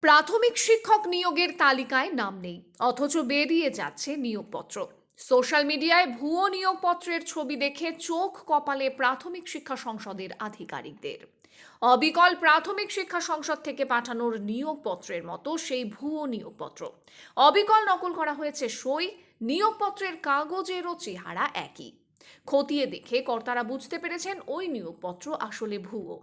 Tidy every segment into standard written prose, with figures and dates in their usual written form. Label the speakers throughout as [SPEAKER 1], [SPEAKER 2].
[SPEAKER 1] প্রাথমিক শিক্ষক নিয়োগের তালিকায় নাম নেই, অথচ বেরিয়ে যাচ্ছে নিয়োগপত্র। সোশ্যাল মিডিয়ায় ভুয়ো নিয়োগপত্রের ছবি দেখে চোখ কপালে প্রাথমিক শিক্ষা সংসদের আধিকারিকদের। অবিকল প্রাথমিক শিক্ষা সংসদ থেকে পাঠানোর নিয়োগপত্রের মতো সেই ভুয়ো নিয়োগপত্র অবিকল নকল করা হয়েছে সই। নিয়োগপত্রের কাগজেরও চেহারা একই। খতিয়ে দেখে কর্তারা বুঝতে পেরেছেন ওই নিয়োগপত্র আসলে ভুয়ো।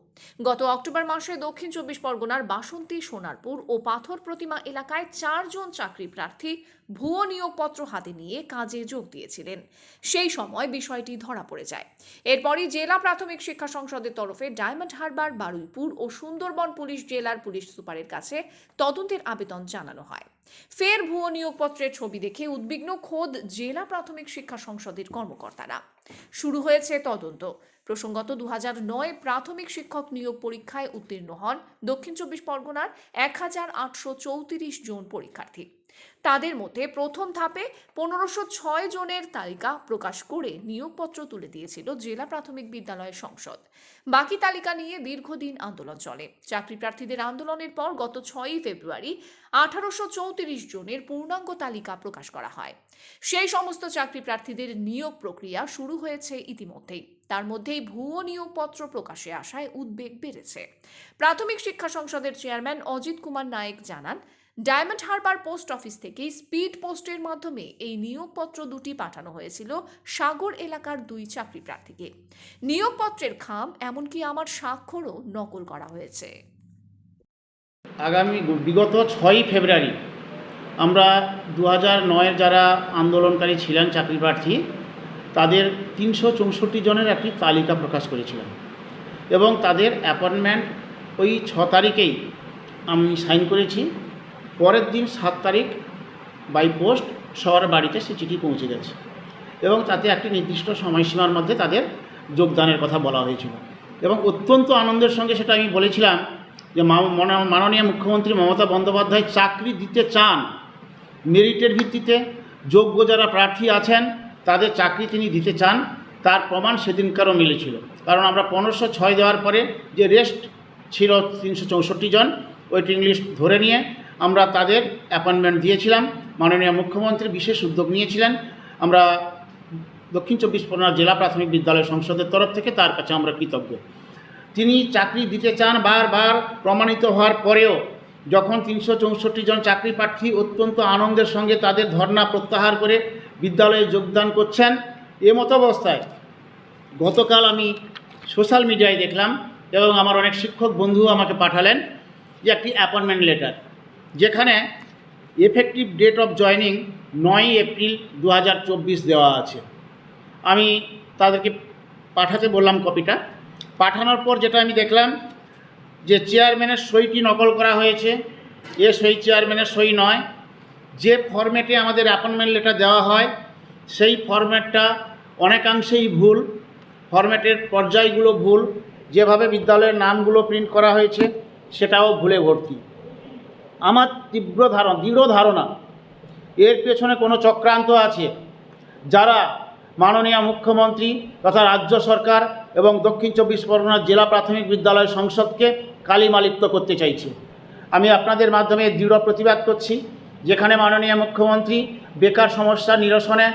[SPEAKER 1] গত অক্টোবর মাসে দক্ষিণ চব্বিশ পরগনার বাসন্তী, সোনারপুর ও পাথর প্রতিমা এলাকায় 4 জন চাকরি প্রার্থী ভুয়ো নিয়োগপত্র হাতে নিয়ে কাজে যোগ দিয়েছিলেন। সেই সময় বিষয়টি ধরা পড়ে যায়। এরপরই জেলা প্রাথমিক শিক্ষা সংসদের তরফে ডায়মন্ড হারবার, বারুইপুর ও সুন্দরবন পুলিশ জেলার পুলিশ সুপারের কাছে তদন্তের আবেদন জানানো হয়। ফের ভুয়ো নিয়োগপত্রের ছবি দেখে উদ্বিগ্ন খোদ জেলা প্রাথমিক শিক্ষা সংসদের কর্মকর্তারা। শুরু হয়েছে তদন্ত। প্রসঙ্গত 2009 প্রাথমিক শিক্ষক নিয়োগ পরীক্ষায় উত্তীর্ণ হন দক্ষিণ চব্বিশ পরগনার 1834 জন পরীক্ষার্থী। তাদের মধ্যে প্রথম ধাপে 1506 জনের তালিকা প্রকাশ করে নিয়োগপত্র তুলে দিয়েছিল জেলা প্রাথমিক বিদ্যালয় সংসদ। বাকি তালিকা নিয়ে দীর্ঘদিন আন্দোলন চলে। চাকরি প্রার্থীদের আন্দোলনের পর গত 6 ফেব্রুয়ারি 1834 জনের পূর্ণাঙ্গ তালিকা প্রকাশ করা হয়। সেই সমস্ত চাকরি প্রার্থীদের নিয়োগ প্রক্রিয়া শুরু হয়েছে ইতিমধ্যেই। তার মধ্যেই ভুয়ো নিয়োগপত্র প্রকাশে আসায় উদ্বেগ বেড়েছে। প্রাথমিক শিক্ষা সংসদের চেয়ারম্যান অজিত কুমার নায়েক জানান, ডায়মন্ড হারবার পোস্ট অফিস থেকেই স্পিড পোস্টের মাধ্যমে এই নিয়োগপত্র দুটি পাঠানো হয়েছিল সাগর এলাকার 2 চাকরি প্রার্থীকে। নিয়োগপত্রের খাম, এমনকি আমার স্বাক্ষরও নকল করা হয়েছে।
[SPEAKER 2] আগামী বিগত 6 ফেব্রুয়ারি আমরা 2009-এর যারা আন্দোলনকারী ছিলেন চাকরি প্রার্থী, তাদের 364 জনের একটি তালিকা প্রকাশ করেছিলাম এবং তাদের অ্যাপয়েন্টমেন্ট ওই 6 তারিখেই আমি সাইন করেছি। পরের দিন 7 তারিখ বাই পোস্ট সবার বাড়িতে সে চিঠি পৌঁছে গেছে এবং তাতে একটি নির্দিষ্ট সময়সীমার মধ্যে তাদের যোগদানের কথা বলা হয়েছিল এবং অত্যন্ত আনন্দের সঙ্গে সেটা আমি বলেছিলাম যে মাননীয় মুখ্যমন্ত্রী মমতা বন্দ্যোপাধ্যায় চাকরি দিতে চান, মেরিটের ভিত্তিতে যোগ্য যারা প্রার্থী আছেন তাদের চাকরি তিনি দিতে চান, তার প্রমাণ সেদিনকারও মিলেছিল। কারণ আমরা 1506 দেওয়ার পরে যে রেস্ট ছিল 364 জন, ওয়েটিং লিস্ট ধরে নিয়ে আমরা তাদের অ্যাপয়েন্টমেন্ট দিয়েছিলাম। মাননীয় মুখ্যমন্ত্রী বিশেষ উদ্যোগ নিয়েছিলেন। আমরা দক্ষিণ চব্বিশ পরগনা জেলা প্রাথমিক বিদ্যালয় সংসদের তরফ থেকে তার কাছে আমরা কৃতজ্ঞ। তিনি চাকরি দিতে চান বারবার প্রমাণিত হওয়ার পরেও যখন 364 জন চাকরি প্রার্থী অত্যন্ত আনন্দের সঙ্গে তাদের ধর্ণা প্রত্যাহার করে বিদ্যালয়ে যোগদান করছেন, এমতো অবস্থায় গতকাল আমি সোশ্যাল মিডিয়ায় দেখলাম এবং আমার অনেক শিক্ষক বন্ধু আমাকে পাঠালেন যে একটি অ্যাপয়েন্টমেন্ট লেটার, যেখানে effective date of joining 9 April 2024 দেওয়া আছে। আমি তাদেরকে পাঠাতে বললাম কপিটা। পাঠানোর পর যেটা আমি দেখলাম যে চেয়ারম্যানের সইটি নকল করা হয়েছে। এ সই চেয়ারম্যানের সই নয়। যে ফরম্যাটে আমাদের অ্যাপয়েন্টমেন্ট লেটার দেওয়া হয় সেই ফরম্যাটটা অনেকাংশেই ভুল, ফরম্যাটের পর্যায়গুলো ভুল, যেভাবে বিদ্যালয়ের নামগুলো প্রিন্ট করা হয়েছে সেটাও ভুলে ভর্তি। আমার দৃঢ় ধারণা এর পেছনে কোনো চক্রান্ত আছে, যারা মাননীয় মুখ্যমন্ত্রী তথা রাজ্য সরকার এবং দক্ষিণ চব্বিশ পরগনা জেলা প্রাথমিক বিদ্যালয় সংসদকে কালিমালিপ্ত করতে চাইছে। আমি আপনাদের মাধ্যমে দৃঢ় প্রতিবাদ করছি। যেখানে মাননীয় মুখ্যমন্ত্রী বেকার সমস্যা নিরসনে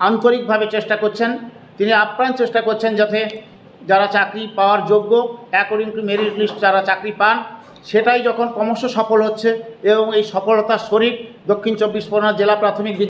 [SPEAKER 2] আন্তরিকভাবে চেষ্টা করছেন, তিনি আপ্রাণ চেষ্টা করছেন যাতে যারা চাকরি পাওয়ার যোগ্য অ্যাকর্ডিং টু মেরিট লিস্ট যারা চাকরি পান, সেটাই যখন ক্রমশ সফল হচ্ছে এবং এই সফলতার শরিক দক্ষিণ চব্বিশ পরগনা জেলা প্রাথমিক